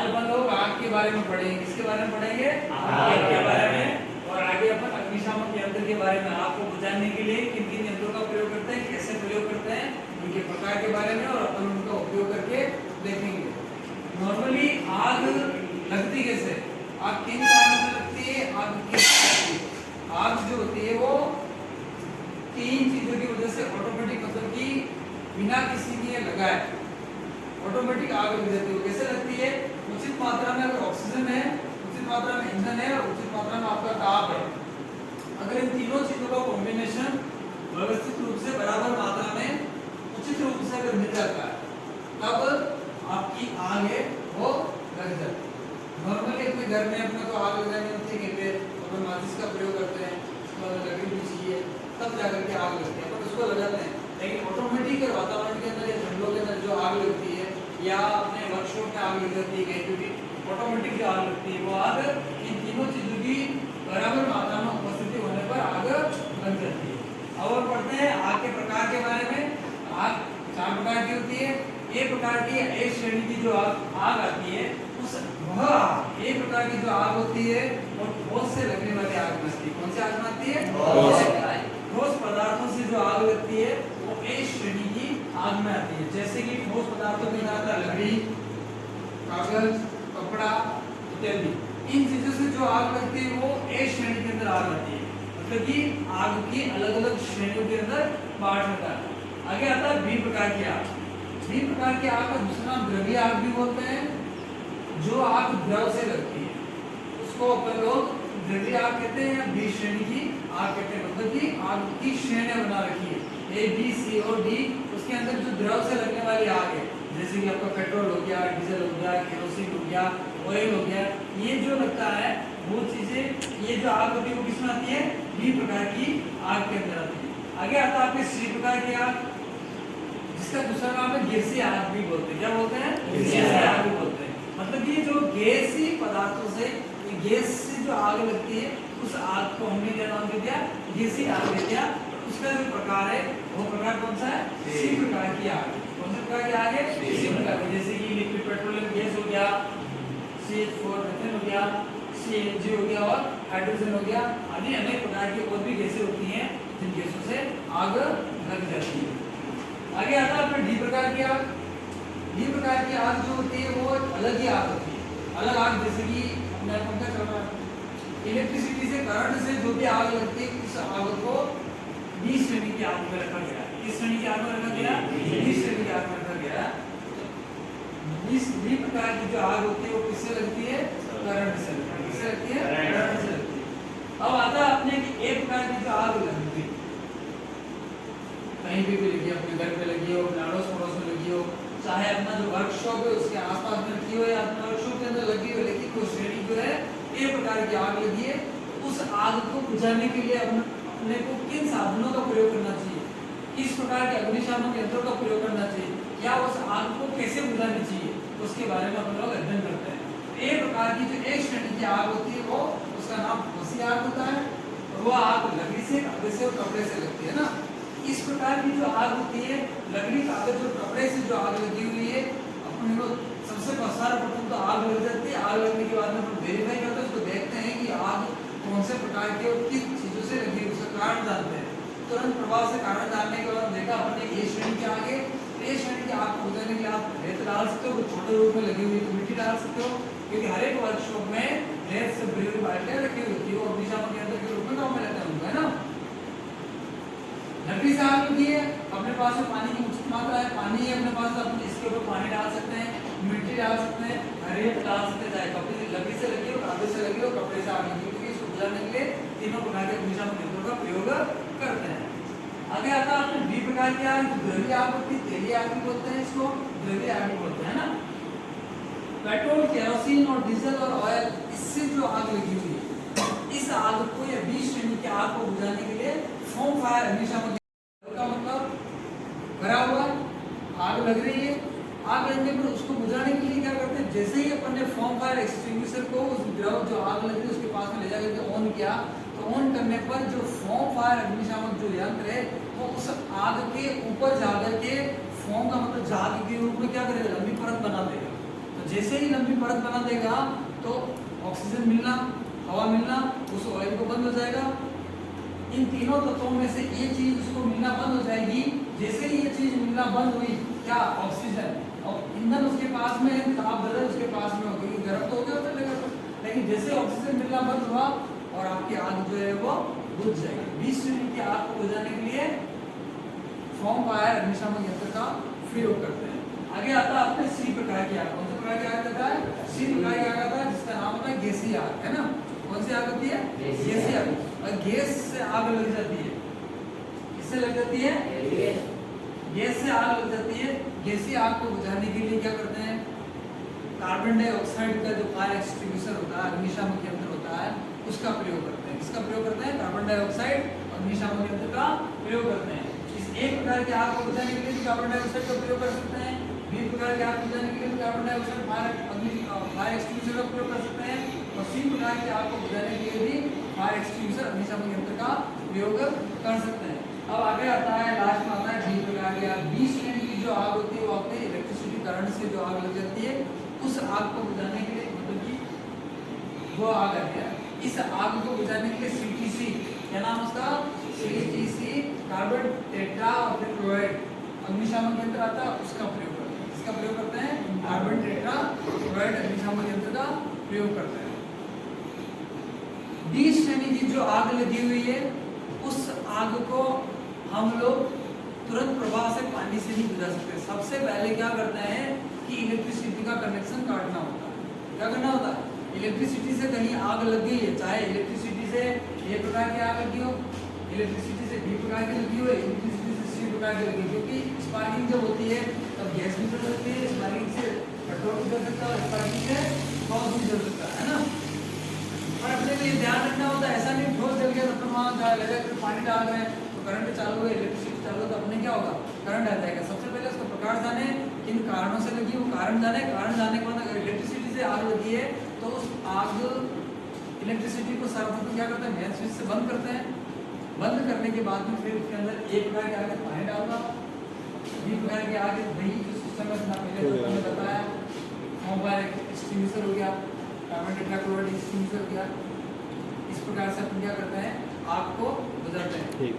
अपन लोग आग के बारे में पढ़ेंगे। किसके बारे में पढ़ेंगे? आग के बारे में। और आगे अपन अग्निशामक यंत्र के बारे में, आग को बुझाने के लिए किन किन यंत्रों का प्रयोग करते हैं, कैसे प्रयोग करते हैं, उनके प्रकार के बारे में और अपन उनका उपयोग करके देखेंगे। नॉर्मली आग लगती कैसे? आग किन कारणों से लगती है? आग कैसे लगती है? आग जो होती है वो तीन चीजों की वजह से ऑटोमेटिक, मतलब कि बिना किसी के लगाए ऑटोमेटिक आग लग जाती है। कैसे लगती है? उचित मात्रा में अगर ऑक्सीजन है, उचित मात्रा में ईंधन है और उचित मात्रा में आपका ताप है, अगर इन तीनों चीजों का कॉम्बिनेशन व्यवस्थित रूप से बराबर मात्रा में उचित रूप से अगर मिल जाता है तब आपकी आग है वो लग जाती है। नॉर्मली अपने घर में अपने को आग लगानी होती है, कहते अपन माचिस का प्रयोग करते हैं, उसके बाद लकड़ी भी चाहिए, तब जाकर के आग लगती है, अपन उसको लगाते हैं। लेकिन ऑटोमेटिक वातावरण के अंदर या जंगलों के अंदर जो आग लगती है या अपने वर्कशॉप में आग लग जाती है, क्योंकि ऑटोमेटिक जो आग लगती है वो आग इन तीनों चीजों की बराबर मात्रा में उपस्थिति होने पर आग लग जाती है। अब और पढ़ते हैं आग के प्रकार के बारे में। आग 4 प्रकार की होती है। एक प्रकार की एक श्रेणी की जो आग आती है उस वह एक प्रकार की जो आग होती है और ठोस से लगने वाली आग में आती है। कौन सी आग में आती है? ठोस पदार्थों से जो आग लगती है वो एक श्रेणी की आग में आती है। जैसे कि ठोस पदार्थों में आता है लकड़ी, कागज, कपड़ा इत्यादि। इन चीजों से जो आग लगती है वो एक श्रेणी के अंदर आग आती है, मतलब कि आग की अलग अलग श्रेणियों के अंदर बांट होता है। आगे आता है बी प्रकार की आग। बी प्रकार की आग का दूसरा नाम द्रव्य आग भी बोलते हैं। जो आग द्रव से लगती है उसको अपन लोग द्रव्य आग कहते हैं या बी श्रेणी की आग कहते हैं। मतलब कि आग की श्रेणियां बना रखी है ए बी सी और डी। उसके अंदर जो द्रव से लगने वाली आग है, जैसे कि आपका पेट्रोल हो गया, डीजल हो गया, केरोसिन हो गया, ऑयल हो गया, ये जो लगता है वो चीजें, ये जो आग होती है वो किसमें आती है? बी प्रकार की आग के अंदर आती है। आगे आता है आपके सी प्रकार की आग, जिसका दूसरा नाम है गैसीय आग भी बोलते हैं। क्या बोलते हैं? गैसीय आग भी बोलते हैं। मतलब कि जो गैसीय पदार्थों से, गैस से जो आग लगती है उस आग को हमने क्या नाम दे दिया? गैसीय आग दे दिया। उसका जो प्रकार है वो प्रकार कौन सा है? सी प्रकार की आग। कौन से प्रकार की आग है? सी प्रकार की। जैसे कि लिक्विड पेट्रोलियम गैस हो गया, CH4 मीथेन हो गया, CNG हो गया और हाइड्रोजन हो गया, आदि अनेक प्रकार की और भी गैसें होती हैं जिन गैसों से आग लग जाती है। आगे आता है अपने डी प्रकार की आग। डी प्रकार की आग जो होती है वो अलग ही आग होती है। अलग आग, जैसे कि अपना पंखा चल रहा है, इलेक्ट्रिसिटी से, करंट से जो भी आग लगती है उस आग को डी श्रेणी की आग में रखा गया। किस श्रेणी की आग में रखा गया? डी श्रेणी की आग में रखा गया। इस डी प्रकार की जो आग होती है वो किससे लगती है? करंट से लगती है। किससे लगती है? करंट से लगती है। अब आता है अपने की एक प्रकार की जो आग लगती है, कहीं भी लगी, अपने घर पे लगी हो, अड़ोस पड़ोस में लगी हो, चाहे अपना जो वर्कशॉप है उसके आसपास में रखी हो या अपने वर्कशॉप के अंदर लगी हो, लेकिन कोई श्रेणी जो है एक प्रकार की आग लगी है, उस आग को बुझाने के लिए अपने को किन साधनों का प्रयोग करना चाहिए, किस प्रकार के अग्निशामक यंत्रों का प्रयोग करना चाहिए, या उस आग को कैसे बुझानी चाहिए, उसके बारे में अपन लोग अध्ययन करते हैं। एक प्रकार की जो एक श्रेणी की आग होती है वो, उसका नाम ठोसी आग होता है और वो आग लकड़ी से, कागज से और कपड़े से लगती है ना। इस प्रकार की जो आग होती है, लकड़ी, कागज और कपड़े से जो आग लगी हुई है, अपने को सबसे सर्वप्रथम तो आग लग जाती है। आग लगने के बाद में हम वेरीफाई करते हैं, उसको देखते हैं कि आग कौन से प्रकार की और किस चीजों से लगी है, उसका कारण जानते हैं। तुरंत प्रभाव से कारण जानने के बाद देखा अपने ए श्रेणी के आगे, ए श्रेणी की आग को बुझाने के लिए आप रेत डाल सकते हो, छोटे रूप में लगी हुई तो मिट्टी डाल सकते हो, क्योंकि हर एक वर्कशॉप में रेत से भरी हुई बाल्टियां रखी हुई होती है, वो अग्निशामक यंत्र के रूप में काम में लेते होंगे, है ना। लकड़ी से आग लगी है, अपने पास में पानी की उचित मात्रा है, पानी है अपने पास, अपन इसके ऊपर पानी डाल सकते हैं, मिट्टी डाल सकते हैं, रेत डाल सकते हैं, चाहे कपड़े, लकड़ी से लगी हो, कागज से लगी हो, कपड़े से आग लगी हो, क्योंकि इसको बुझाने के लिए तीनों प्रकार के अग्निशामक यंत्रों का प्रयोग करते हैं। आगे आता है अपने बी प्रकार की आग, द्रव्य आग होती है, तेलीय आग भी बोलते हैं, इसको द्रव्य आग भी बोलते हैं ना। पेट्रोल, केरोसिन और डीजल और ऑयल, इससे जो आग लगी हुई है, इस आग को या बी श्रेणी की आग को बुझाने के लिए फोम फायर अग्निशामक का मतलब भरा हुआ आग लग रही है, आग लगने पर उसको बुझाने के लिए क्या करते हैं, जैसे ही अपन ने फोम फायर एक्सटिंग्विशर को उस द्रव जो आग लग रही है उसके पास में ले जाकर के ऑन किया, तो ऑन करने पर जो फोम फायर अग्निशामक जो यंत्र है वो उस आग के ऊपर जाकर के फोम का मतलब झाग के रूप में क्या करेगा, लंबी परत बना देगा। तो जैसे ही लंबी परत बना देगा तो ऑक्सीजन मिलना, हवा मिलना उस ऑयल को बंद हो जाएगा। इन तीनों तत्वों में से ये चीज उसको मिलना बंद हो जाएगी। जैसे ही ये चीज मिलना बंद हुई, क्या ऑक्सीजन और ईंधन उसके पास में, ताप दर उसके पास में होगी, गर्म तो हो गया चलेगा तो, लेकिन जैसे ऑक्सीजन मिलना बंद हुआ और आपकी आग जो है वो बुझ जाएगी। 20 यूनिट की आग को बुझाने के लिए फॉर्म फायर अग्निशामक यंत्र का प्रयोग करते हैं। आगे आता है अपने सी प्रकार की आग। कौन सा प्रकार की आग आता है? सी प्रकार की आग आता है, जिसका नाम होता है गैसीय आग, है ना। कौन सी आग होती है? गैसीय आग। और गैस से आग लग जाती है। किससे लग जाती है? गैस से आग लग जाती है। गैसीय आग को बुझाने के लिए क्या करते हैं? कार्बन डाइऑक्साइड का जो फायर एक्सटिंग्विशर होता है, अग्निशामक यंत्र होता है, उसका प्रयोग करते हैं। किसका प्रयोग करते हैं? कार्बन डाइऑक्साइड अग्निशामक यंत्र का प्रयोग करते हैं। इस एक प्रकार की आग को बुझाने के लिए कार्बन डाइऑक्साइड का प्रयोग कर सकते हैं। बी प्रकार की आग बुझाने के लिए कार्बन डाइऑक्साइड फायर एक्सटिंग्विशर का प्रयोग कर सकते हैं। और सी प्रकार की आग को बुझाने के लिए भी फायर एक्सटिंग्विशर अग्निशामक यंत्र का प्रयोग कर सकते हैं। अब आगे आता है, लास्ट में आता है बी प्रकार की आग। 20 यूनिट की जो आग होती है वो आपके इलेक्ट्रिसिटी करंट से जो आग लग जाती है, उस आग को बुझाने के लिए, मतलब कि वो आग आ गया, इस आग को बुझाने के लिए सीटीसी, क्या नाम उसका? सीटीसी, कार्बन टेट्राक्लोराइड अग्निशामक यंत्र आता है, उसका प्रयोग करते हैं। इसका प्रयोग करते हैं, कार्बन टेट्राक्लोराइड अग्निशामक यंत्र का प्रयोग करते हैं। 20 श्रेणी की जो आग लगी हुई है, उस आग को हम लोग तुरंत प्रवाह से पानी से नहीं बुझा सकते। सबसे पहले क्या करते हैं कि इलेक्ट्रिसिटी का कनेक्शन काटना होता है। क्या करना होता है? इलेक्ट्रिसिटी से कहीं आग लग गई है, चाहे इलेक्ट्रिसिटी से ए प्रकार की आग लगी हो, इलेक्ट्रिसिटी से बी प्रकार की लगी हो, इलेक्ट्रिसिटी से सी प्रकार की लगी, क्योंकि स्पार्किंग जब होती है तब गैस भी जल सकती है, स्पार्किंग से पेट्रोल भी जल सकता है, स्पार्किंग से गैस भी जल सकता है ना। और अपने लिए ध्यान रखना होता है, ऐसा नहीं ठोस जल गया तो तुम वहाँ लगा फिर पानी डाल रहे हैं तो करंट चालू है, इलेक्ट्रिसिटी चालू है, तो अपने क्या होगा? करंट आ जाएगा। सबसे पहले उसका प्रकार जाने, किन कारणों से लगी, वो कारण जाने। कारण जाने के बाद अगर इलेक्ट्रिसिटी से आग लगी है तो उस आग इलेक्ट्रिसिटी को सर्वप्रथम क्या करते हैं? मेन स्विच से बंद करते हैं। बंद करने के बाद में फिर उसके अंदर एक प्रकार के आगे पानी डालना, बी प्रकार के आगे वही जो सिस्टम है अपना पहले तो मैंने बताया, मोबाइल एक्सटिंग्विशर हो गया, कार्बन टेट्राक्लोराइड एक्सटिंग्विशर हो गया। इस प्रकार से अपन क्या करते हैं? आग को बुझाते हैं।